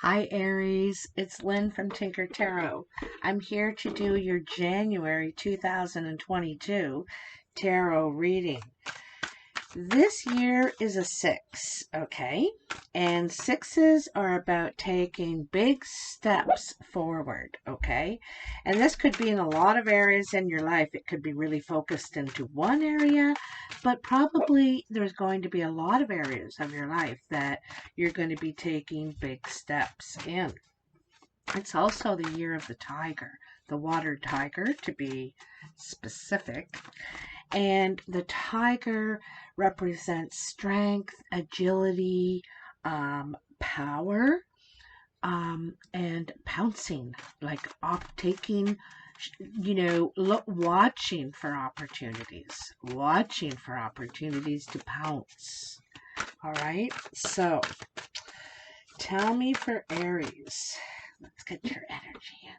Hi Aries, it's Lynn from Tinker Tarot. I'm here to do your January 2022 tarot reading. This year is a 6, okay? And 6s are about taking big steps forward, okay? And this could be in a lot of areas in your life. It could be really focused into one area, but probably there's going to be a lot of areas of your life that you're going to be taking big steps in. It's also the year of the tiger, the water tiger to be specific. And the tiger represents strength, agility, power, and pouncing, like taking, watching for opportunities to pounce. All right, so tell me for Aries. Let's get your energy in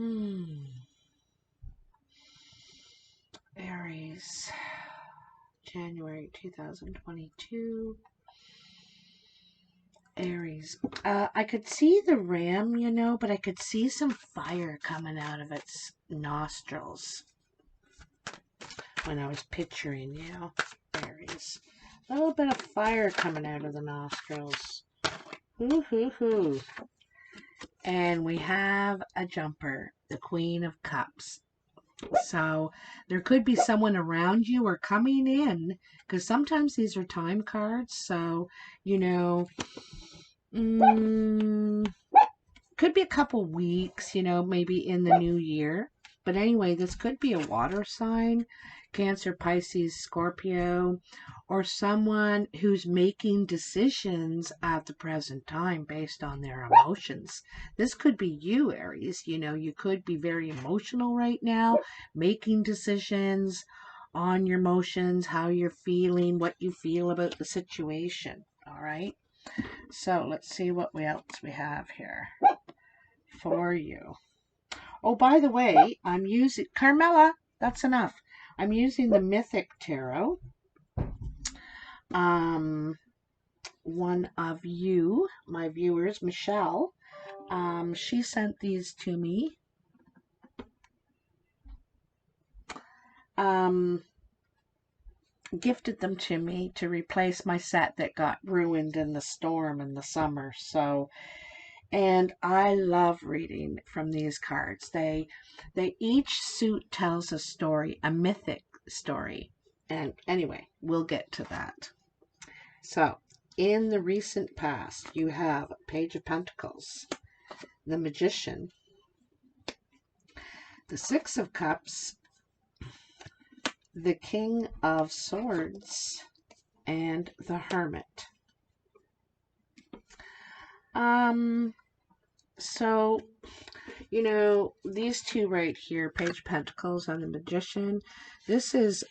there. Aries, January 2022. Aries. I could see the ram, but I could see some fire coming out of its nostrils when I was picturing you, Aries. A little bit of fire coming out of the nostrils. Hoo, hoo, hoo. And we have a jumper, the Queen of Cups. So there could be someone around you or coming in, because sometimes these are time cards. So, could be a couple weeks, maybe in the new year. But anyway, this could be a water sign, Cancer, Pisces, Scorpio, or someone who's making decisions at the present time based on their emotions. This could be you, Aries. You could be very emotional right now, making decisions on your emotions, how you're feeling, what you feel about the situation. All right. So let's see what else we have here for you. Oh, by the way, I'm using Carmela. That's enough. I'm using the Mythic Tarot. One of you, my viewers, Michelle, she sent these to me. Gifted them to me to replace my set that got ruined in the storm in the summer. And I love reading from these cards. They each suit tells a story, a mythic story. And anyway, we'll get to that. So, in the recent past, you have Page of Pentacles, the Magician, the Six of Cups, the King of Swords, and the Hermit. So, these two right here, Page of Pentacles and the Magician, this is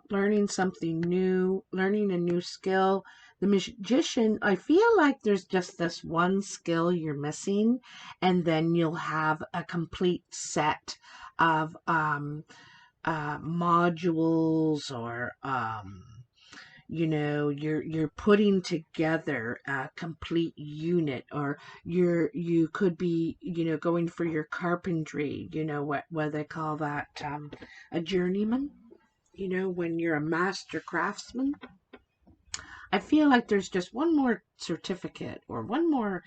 learning something new, learning a new skill. The Magician, I feel like there's just this one skill you're missing, and then you'll have a complete set of modules, or you're putting together a complete unit, or you could be going for your carpentry, what they call that, a journeyman, when you're a master craftsman. I feel like there's just one more certificate or one more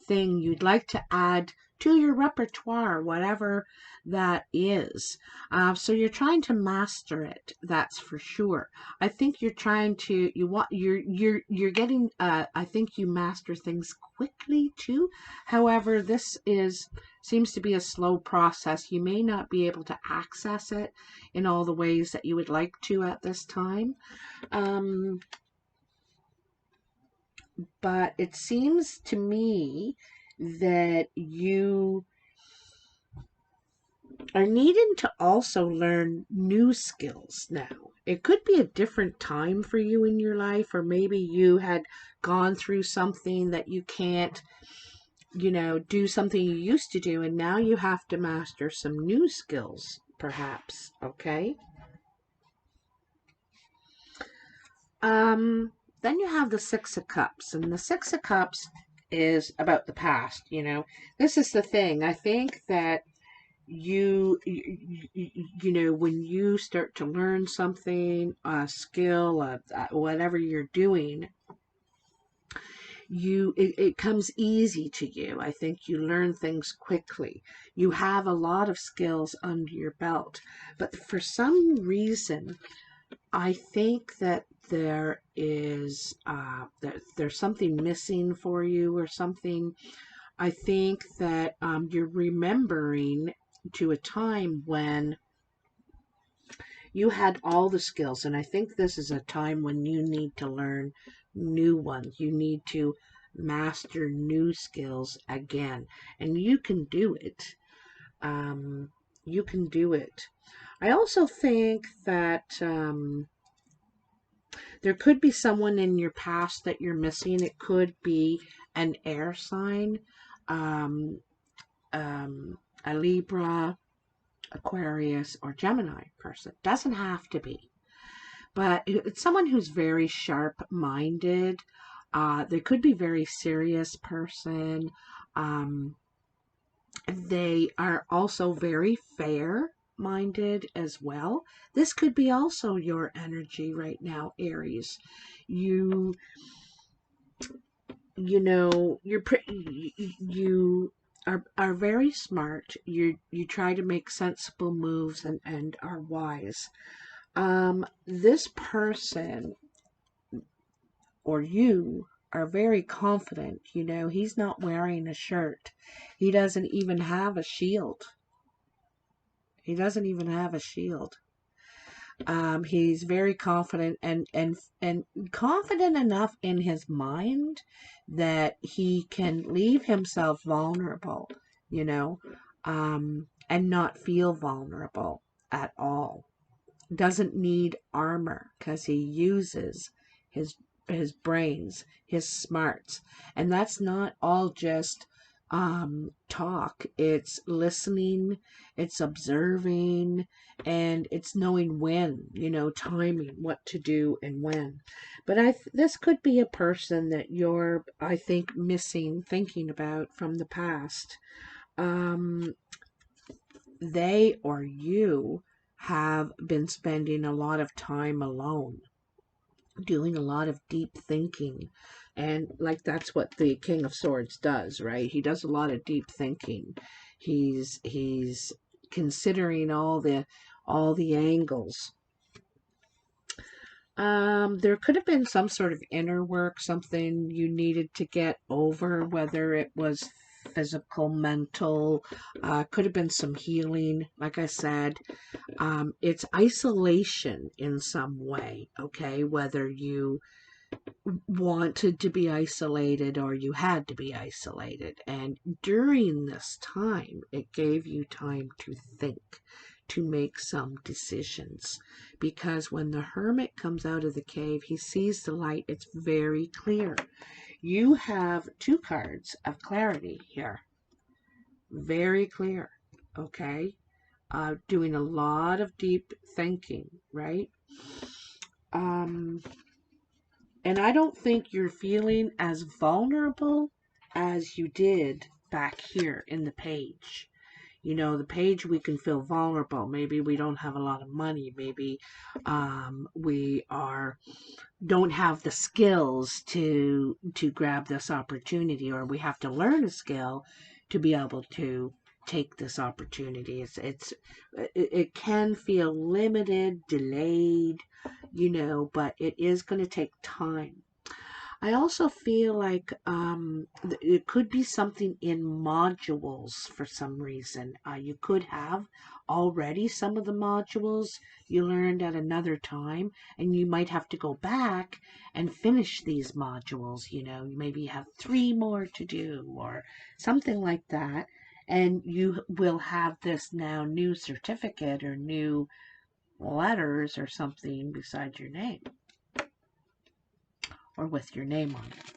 thing you'd like to add to your repertoire, whatever that is. So you're trying to master it, that's for sure. I think you're trying to, you're getting, I think you master things quickly too. However, this seems to be a slow process. You may not be able to access it in all the ways that you would like to at this time. But it seems to me that you are needing to also learn new skills now. It could be a different time for you in your life, or maybe you had gone through something that you can't, do something you used to do, and now you have to master some new skills, perhaps, okay? Then you have the Six of Cups, and the Six of Cups is about the past, you know. This is the thing. I think that you know, when you start to learn something, a skill, whatever you're doing, it comes easy to you. I think you learn things quickly. You have a lot of skills under your belt, but for some reason I think that there is there's something missing for you or something. I think that you're remembering to a time when you had all the skills, and I think this is a time when you need to learn new ones. You need to master new skills again, and you can do it. You can do it. I also think that there could be someone in your past that you're missing. It could be an air sign, um, a Libra, Aquarius, or Gemini person. Doesn't have to be. But it's someone who's very sharp-minded. They could be a very serious person. Um, they are also very fair-minded as well. This could be also your energy right now, Aries. You you know, you are very smart. You try to make sensible moves and are wise. This person or you are very confident. You know, he's not wearing a shirt. He doesn't even have a shield. He doesn't even have a shield. He's very confident and confident enough in his mind that he can leave himself vulnerable, you know, and not feel vulnerable at all. Doesn't need armor because he uses his his brains, his smarts, and that's not all just talk. It's listening, it's observing, and it's knowing when, you know, timing what to do and when. But this could be a person that you're, I think, missing, thinking about from the past. Um, they or you have been spending a lot of time alone, doing a lot of deep thinking. And like that's what the King of Swords does, right? He does a lot of deep thinking. He's considering all the angles. There could have been some sort of inner work, something you needed to get over, whether it was physical, mental, could have been some healing. Like I said, it's isolation in some way, okay? Whether you wanted to be isolated or you had to be isolated. And during this time, it gave you time to think, to make some decisions. Because when the hermit comes out of the cave, he sees the light. It's very clear. You have two cards of clarity here. Very clear, okay? Doing a lot of deep thinking, right? And I don't think you're feeling as vulnerable as you did back here in the page. You know, the page we can feel vulnerable. Maybe we don't have a lot of money. Maybe we don't have the skills to grab this opportunity, or we have to learn a skill to be able to take this opportunity. It can feel limited, delayed, you know, but it is going to take time. I also feel like it could be something in modules for some reason. You could have already some of the modules you learned at another time, and you might have to go back and finish these modules. You know, maybe you have 3 more to do or something like that. And you will have this now new certificate or new letters or something beside your name, or with your name on it.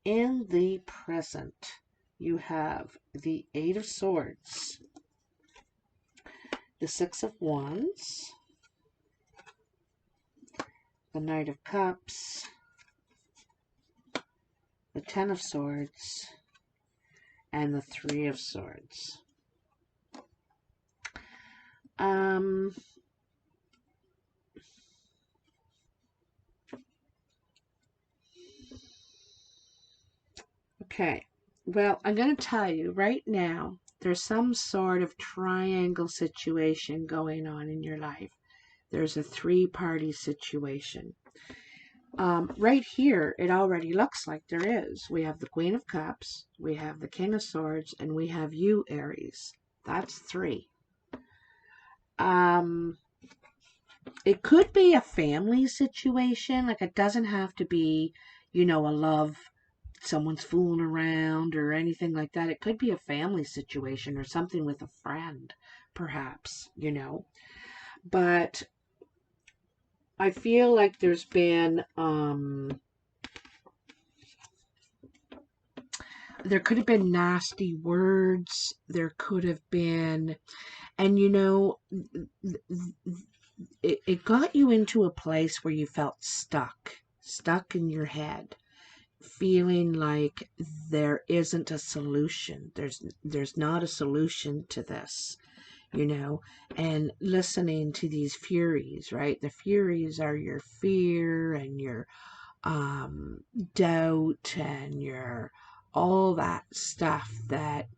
In the present, you have the 8 of Swords, the 6 of Wands, the Knight of Cups, the Ten of Swords, and the Three of Swords. Okay, well, I'm going to tell you right now, there's some sort of triangle situation going on in your life. There's a three-party situation. Right here, it already looks like there is. We have the Queen of Cups, we have the King of Swords, and we have you, Aries. That's three. It could be a family situation. Like, it doesn't have to be, a love, someone's fooling around or anything like that. It could be a family situation or something with a friend, perhaps, But I feel like there's been, there could have been nasty words. There could have been, and it got you into a place where you felt stuck in your head, feeling like there isn't a solution. There's not a solution to this, and listening to these furies, right? The furies are your fear and your doubt and your all that stuff that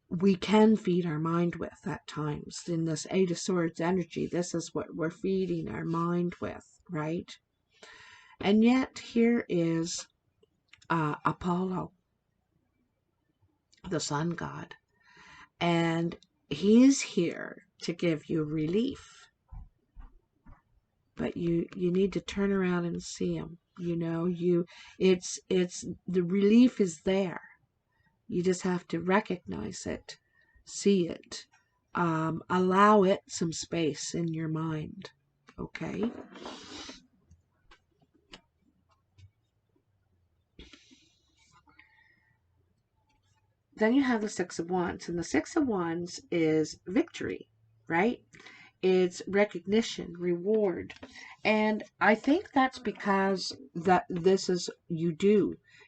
we can feed our mind with at times. In this Eight of Swords energy, this is what we're feeding our mind with, right? And yet here is Apollo, the sun god, and he's here to give you relief. But you need to turn around and see him. It's the relief is there. You just have to recognize it, see it, allow it some space in your mind. Okay? Then you have the Six of Wands, and the Six of Wands is victory, right? It's recognition, reward. And I think that's because this is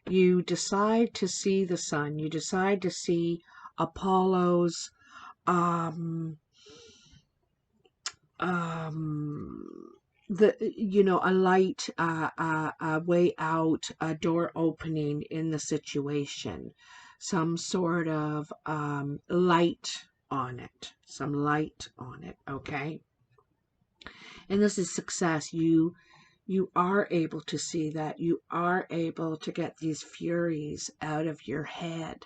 you decide to see the sun, you decide to see Apollo's a light, a way out, a door opening in the situation, some sort of light on it, okay? And this is success. You are able to see that. You are able to get these furies out of your head.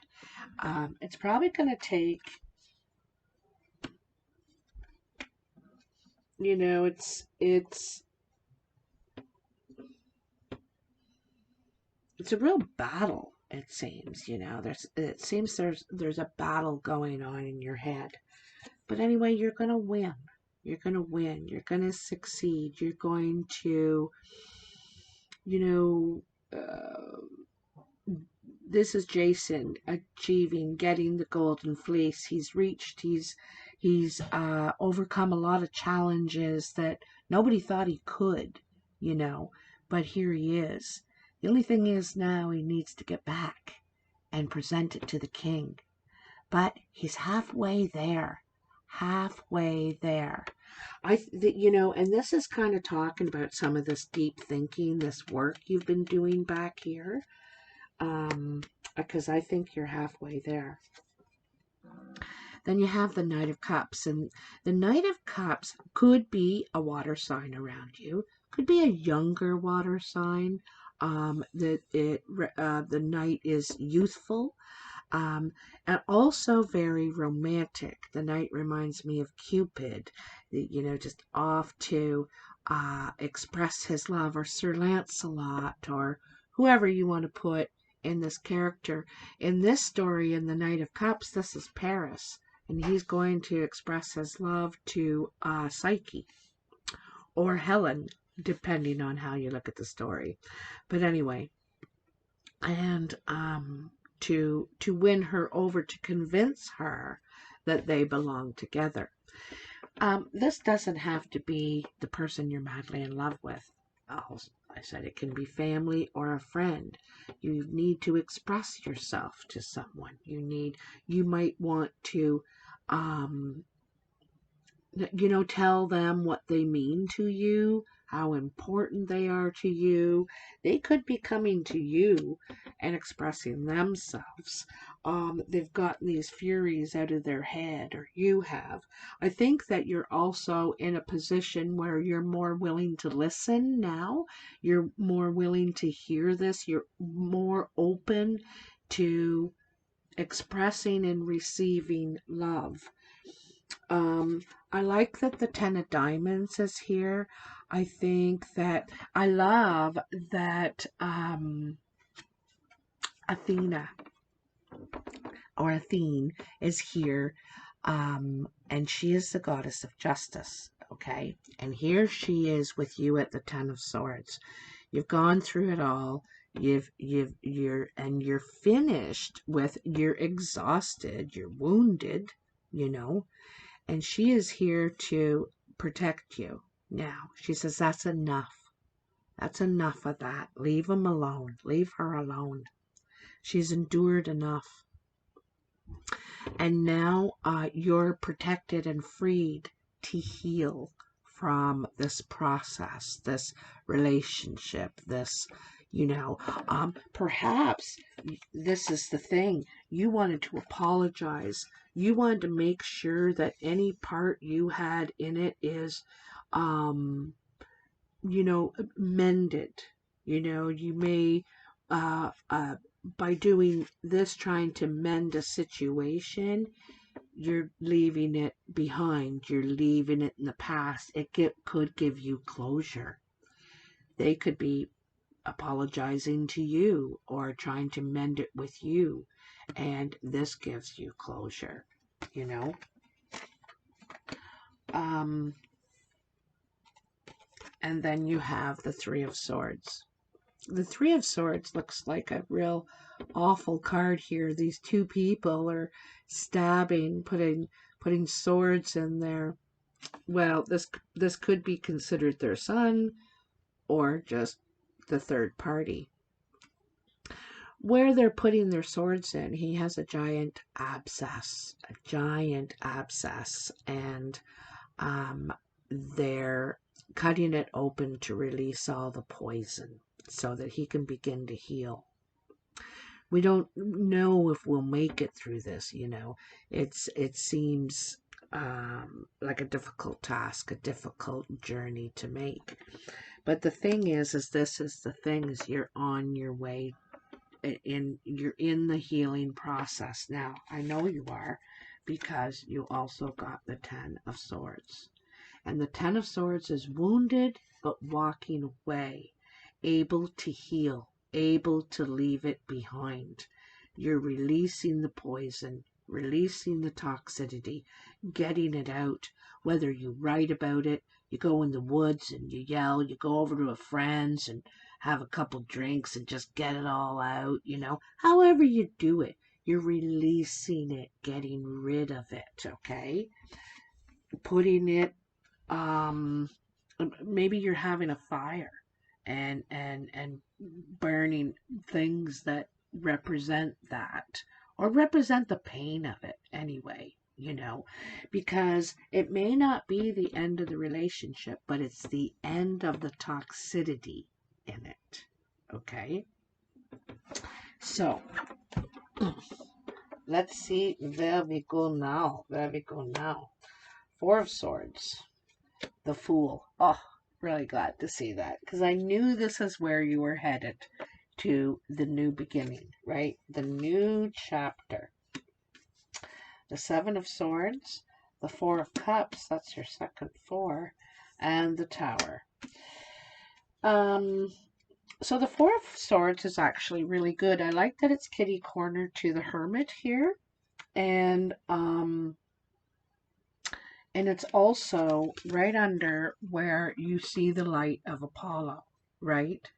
It's probably going to take, it's a real battle. It seems, there's a battle going on in your head. But anyway, you're going to win. You're going to win. You're going to succeed. You're going to, this is Jason achieving, getting the golden fleece. He's overcome a lot of challenges that nobody thought he could, but here he is. The only thing is now he needs to get back and present it to the king. But he's halfway there. Halfway there. And this is kind of talking about some of this deep thinking, this work you've been doing back here. Because I think you're halfway there. Then you have the Knight of Cups, and the Knight of Cups could be a water sign around you, could be a younger water sign. The Knight is youthful, and also very romantic. The Knight reminds me of Cupid, just off to express his love, or Sir Lancelot, or whoever you want to put in this character. In this story, in the Knight of Cups, this is Paris, and he's going to express his love to Psyche or Helen, depending on how you look at the story. But anyway, and to win her over, to convince her that they belong together. This doesn't have to be the person you're madly in love with. I said it can be family or a friend. You need to express yourself to someone. You might want to, tell them what they mean to you, how important they are to you. They could be coming to you and expressing themselves. They've gotten these furies out of their head, or you have. I think that you're also in a position where you're more willing to listen now. You're more willing to hear this. You're more open to expressing and receiving love. I like that the Ten of Diamonds is here. I think that I love that Athena or Athene is here, and she is the goddess of justice. Okay, and here she is with you at the Ten of Swords. You've gone through it all. You're finished with. You're exhausted. You're wounded. And she is here to protect you. Now, she says, that's enough. That's enough of that. Leave him alone. Leave her alone. She's endured enough. And now you're protected and freed to heal from this process, this relationship, this, perhaps this is the thing. You wanted to apologize. You wanted to make sure that any part you had in it is, mended. You may, by doing this, trying to mend a situation, you're leaving it behind. You're leaving it in the past. It could give you closure. They could be apologizing to you or trying to mend it with you. And this gives you closure, And then you have the Three of Swords. The Three of Swords looks like a real awful card here. These two people are stabbing, putting swords in there. Well, this could be considered their son or just the third party. Where they're putting their swords in, he has a giant abscess, and they're cutting it open to release all the poison so that he can begin to heal. We don't know if we'll make it through this, It seems like a difficult task, a difficult journey to make. But the thing is this is the thing, is you're on your way. You're in the healing process now. I know you are, because you also got the Ten of Swords. And the Ten of Swords is wounded, but walking away, able to heal, able to leave it behind. You're releasing the poison, releasing the toxicity, getting it out. Whether you write about it, you go in the woods and you yell, you go over to a friend's and have a couple drinks and just get it all out, However you do it, you're releasing it, getting rid of it, okay? Putting it, maybe you're having a fire and burning things that represent that, or represent the pain of it anyway, because it may not be the end of the relationship, but it's the end of the toxicity in it, okay? So, let's see, there we go now. Four of Swords, the Fool. Oh, really glad to see that, because I knew this is where you were headed, to the new beginning, right? The new chapter. The Seven of Swords, the Four of Cups, that's your second four, and the Tower. So the Four of Swords is actually really good. I like that it's kitty corner to the Hermit here, and it's also right under where you see the light of Apollo, right?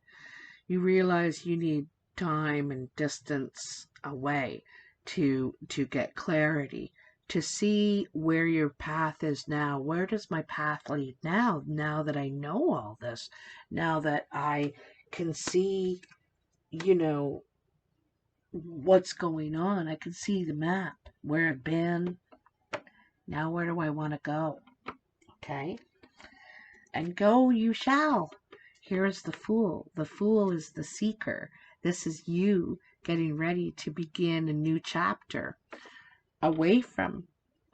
You realize you need time and distance away to get clarity, to see where your path is now. Where does my path lead now? Now that I know all this, now that I can see, you know, what's going on. I can see the map, where I've been. Now where do I want to go? Okay. And go you shall. Here is the Fool. The Fool is the seeker. This is you getting ready to begin a new chapter away from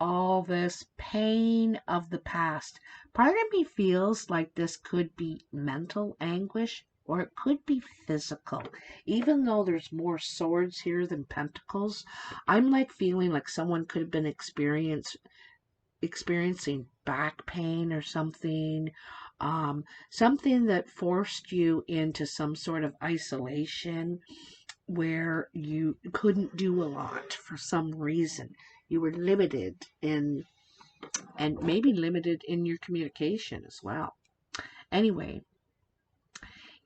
all this pain of the past. Part of me feels like this could be mental anguish, or it could be physical. Even though there's more swords here than pentacles, I'm like feeling like someone could have been experiencing back pain or something. Something that forced you into some sort of isolation where you couldn't do a lot for some reason. You were limited in, and maybe limited in your communication as well. Anyway,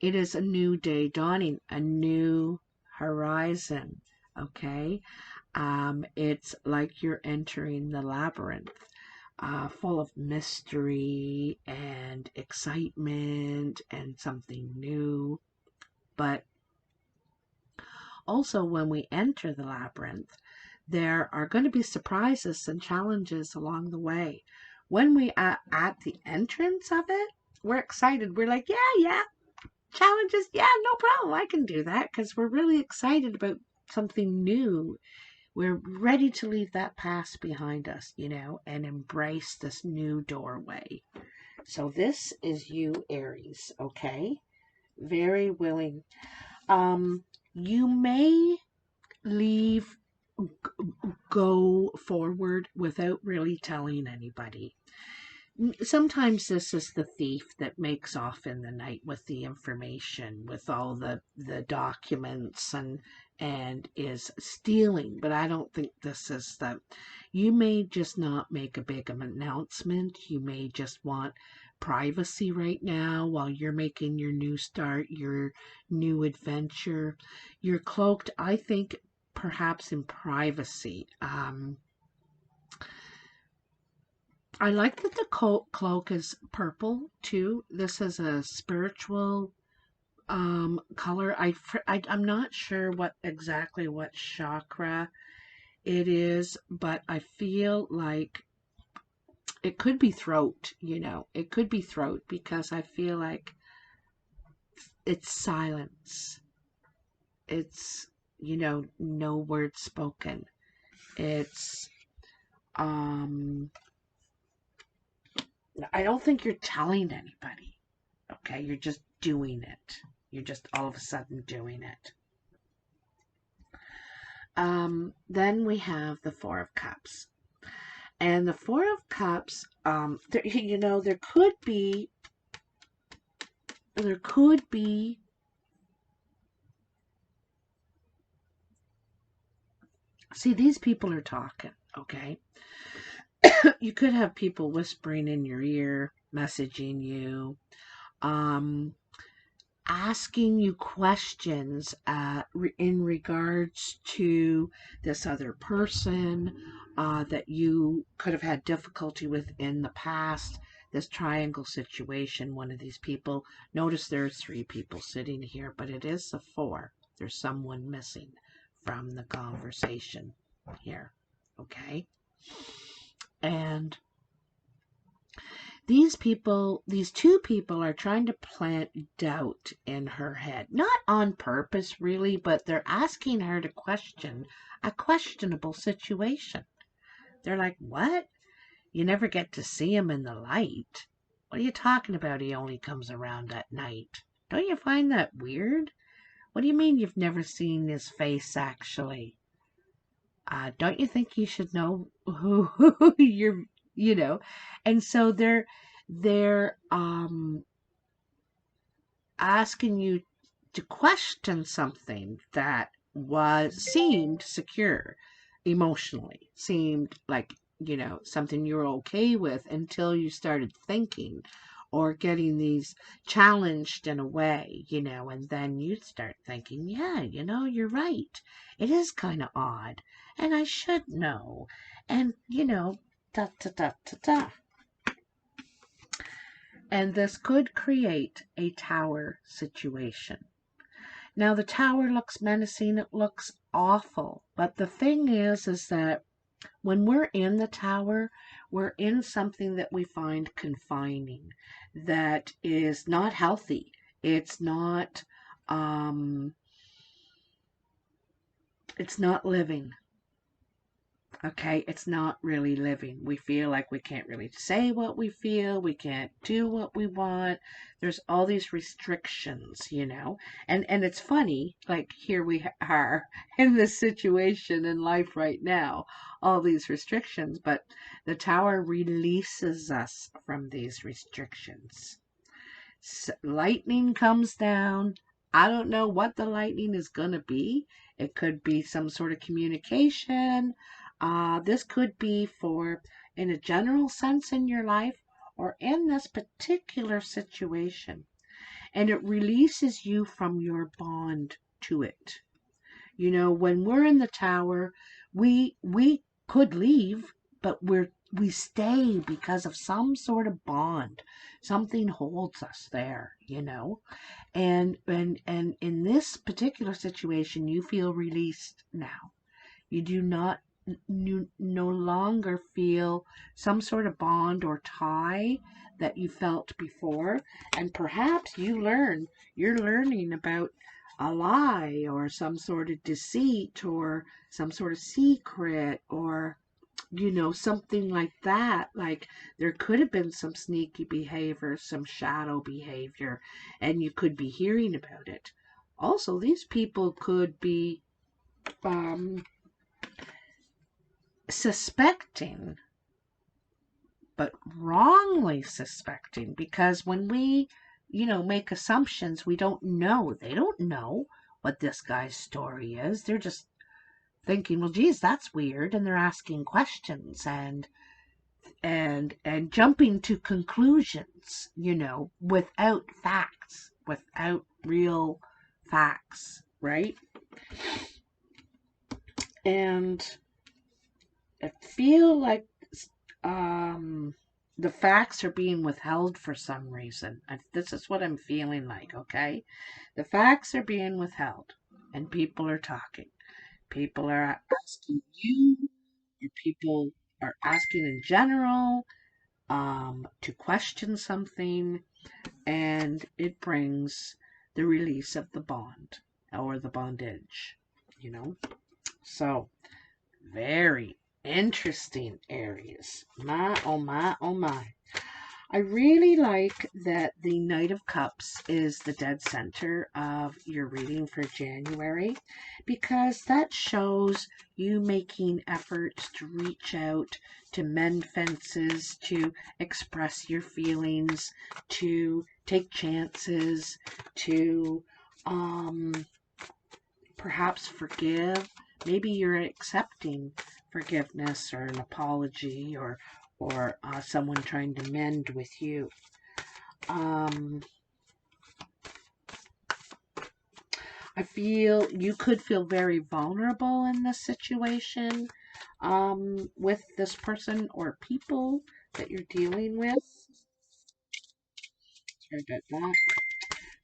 it is a new day dawning, a new horizon, okay? It's like you're entering the labyrinth, full of mystery and excitement and something new. But also, when we enter the labyrinth, there are going to be surprises and challenges along the way. When we are at the entrance of it, we're excited. We're like, yeah, challenges, yeah, no problem. I can do that, because we're really excited about something new. We're ready to leave that past behind us, and embrace this new doorway. So this is you, Aries, okay? Very willing. You may go forward without really telling anybody. Sometimes this is the thief that makes off in the night with the information, with all the documents, and is stealing. But I don't think this is the... You may just not make a big announcement. You may just want privacy right now while you're making your new start, your new adventure. You're cloaked, I think, perhaps in privacy. I like that the cloak is purple too. This is a spiritual color. I'm not sure exactly what chakra it is, but I feel like it could be throat, It could be throat, because I feel like it's silence. It's, no word spoken. It's, I don't think you're telling anybody, okay? You're just doing it. You're just all of a sudden doing it. Then we have the Four of Cups. And the Four of Cups, there could be, see, these people are talking, okay? You could have people whispering in your ear, messaging you, asking you questions in regards to this other person that you could have had difficulty with in the past. This triangle situation, one of these people. Notice there's 3 people sitting here, but it is the 4. There's someone missing from the conversation here, okay? And these 2 people are trying to plant doubt in her head. Not on purpose, really, but they're asking her to question a questionable situation. They're like, what? You never get to see him in the light. What are you talking about? He only comes around at night. Don't you find that weird? What do you mean you've never seen his face, actually? Don't you think you should know who you're, And so they're asking you to question something that seemed secure emotionally, seemed like, something you were okay with, until you started thinking or getting these challenged in a way, you know, and then you start thinking, yeah, you know, you're right. It is kind of odd, and I should know. And, you know, da da da da da. And this could create a tower situation. Now, the tower looks menacing, it looks awful. But the thing is that when we're in the tower, we're in something that we find confining, that is not healthy. It's not living. Okay, it's not really living. We feel like we can't really say what we feel. We can't do what we want. There's all these restrictions, you know. And it's funny, like here we are in this situation in life right now, all these restrictions, but the tower releases us from these restrictions. Lightning comes down. I don't know what the lightning is going to be. It could be some sort of communication. This could be for, in a general sense in your life, or in this particular situation. And it releases you from your bond to it. You know, when we're in the tower, we could leave, but we stay because of some sort of bond. Something holds us there, you know. And in this particular situation, you feel released now. You do not, you no longer feel some sort of bond or tie that you felt before. And perhaps you're learning about a lie or some sort of deceit or some sort of secret, or you know, something like that. Like there could have been some sneaky behavior, some shadow behavior, and you could be hearing about it. Also, these people could be suspecting, but wrongly suspecting, because when we, you know, make assumptions, we don't know. They don't know what this guy's story is. They're just thinking, well, geez, that's weird, and they're asking questions and jumping to conclusions, you know, without facts, without real facts, right? And I feel like the facts are being withheld for some reason. This is what I'm feeling like, okay? The facts are being withheld, and people are talking. People are asking you, or people are asking in general to question something, and it brings the release of the bond or the bondage, you know? So, very interesting, Aries. My, oh my, oh my. I really like that the Knight of Cups is the dead center of your reading for January, because that shows you making efforts to reach out, to mend fences, to express your feelings, to take chances, to perhaps forgive. Maybe you're accepting forgiveness or an apology, or someone trying to mend with you. I feel you could feel very vulnerable in this situation with this person or people that you're dealing with. Sorry about that.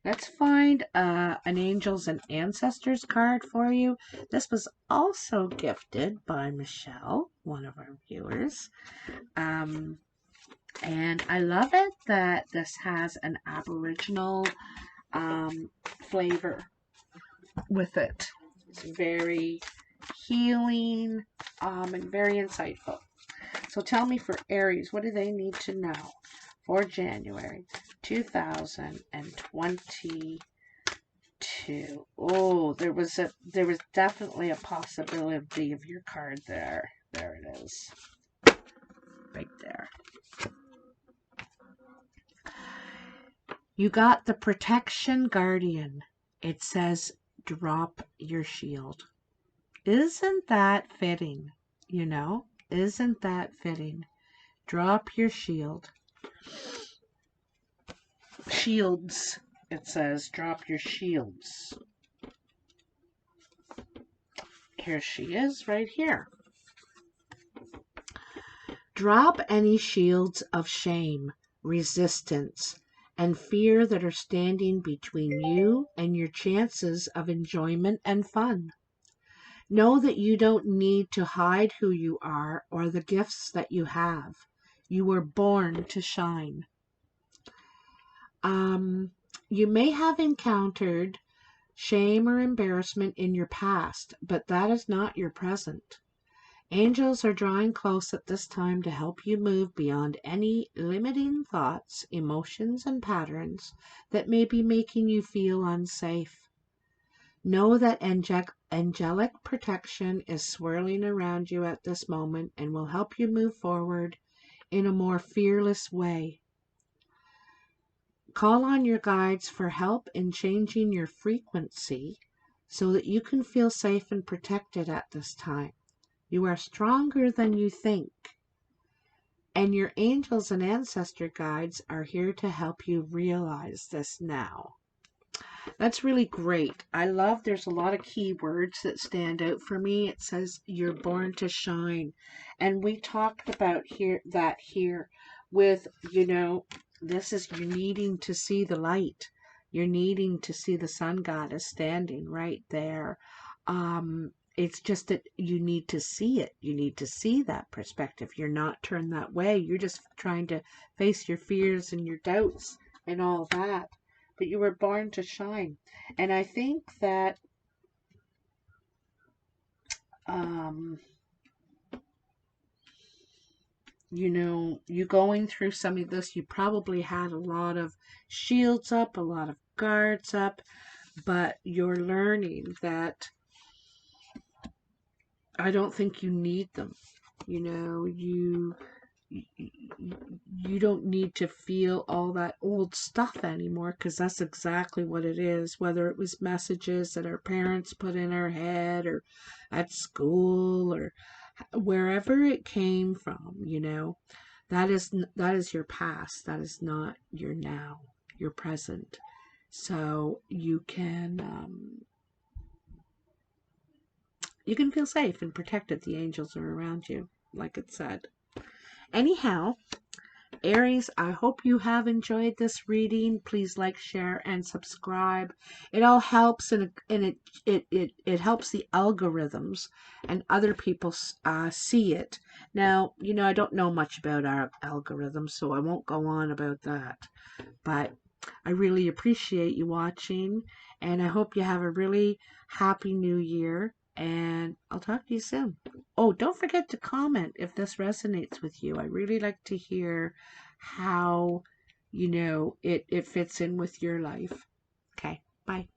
Let's find an Angels and Ancestors card for you. This was also gifted by Michelle, one of our viewers. And I love it that this has an Aboriginal flavor with it. It's very healing and very insightful. So tell me, for Aries, what do they need to know for January 2022? Oh, there was definitely a possibility of your card there. There it is. Right there. You got the Protection Guardian. It says, drop your shield. Isn't that fitting? You know? Isn't that fitting? Drop your shield. shields. It says, drop your shields. Here she is, right here. Drop any shields of shame, resistance, and fear that are standing between you and your chances of enjoyment and fun. Know that you don't need to hide who you are or the gifts that you have. You were born to shine. You may have encountered shame or embarrassment in your past, but that is not your present. Angels are drawing close at this time to help you move beyond any limiting thoughts, emotions, and patterns that may be making you feel unsafe. Know that angelic protection is swirling around you at this moment and will help you move forward in a more fearless way. Call on your guides for help in changing your frequency so that you can feel safe and protected at this time. You are stronger than you think, and your angels and ancestor guides are here to help you realize this now. That's really great. I love there's a lot of keywords that stand out for me. It says you're born to shine. And we talked about here with, this is you needing to see the light. You're needing to see the sun goddess standing right there. It's just that you need to see it. You need to see that perspective. You're not turned that way. You're just trying to face your fears and your doubts and all that. But you were born to shine. And I think that you going through some of this, you probably had a lot of shields up, a lot of guards up, but you're learning that I don't think you need them. You don't need to feel all that old stuff anymore, because that's exactly what it is, whether it was messages that our parents put in our head or at school or wherever it came from. That is your past. That is not your now, your present. So you can feel safe and protected. The angels are around you, like it said. Anyhow, Aries, I hope you have enjoyed this reading. Please like, share, and subscribe. It all helps, and it helps the algorithms and other people see it. Now, I don't know much about our algorithms, so I won't go on about that. But I really appreciate you watching, and I hope you have a really happy new year. And I'll talk to you soon. Oh, don't forget to comment if this resonates with you. I really like to hear how, it fits in with your life. Okay, bye.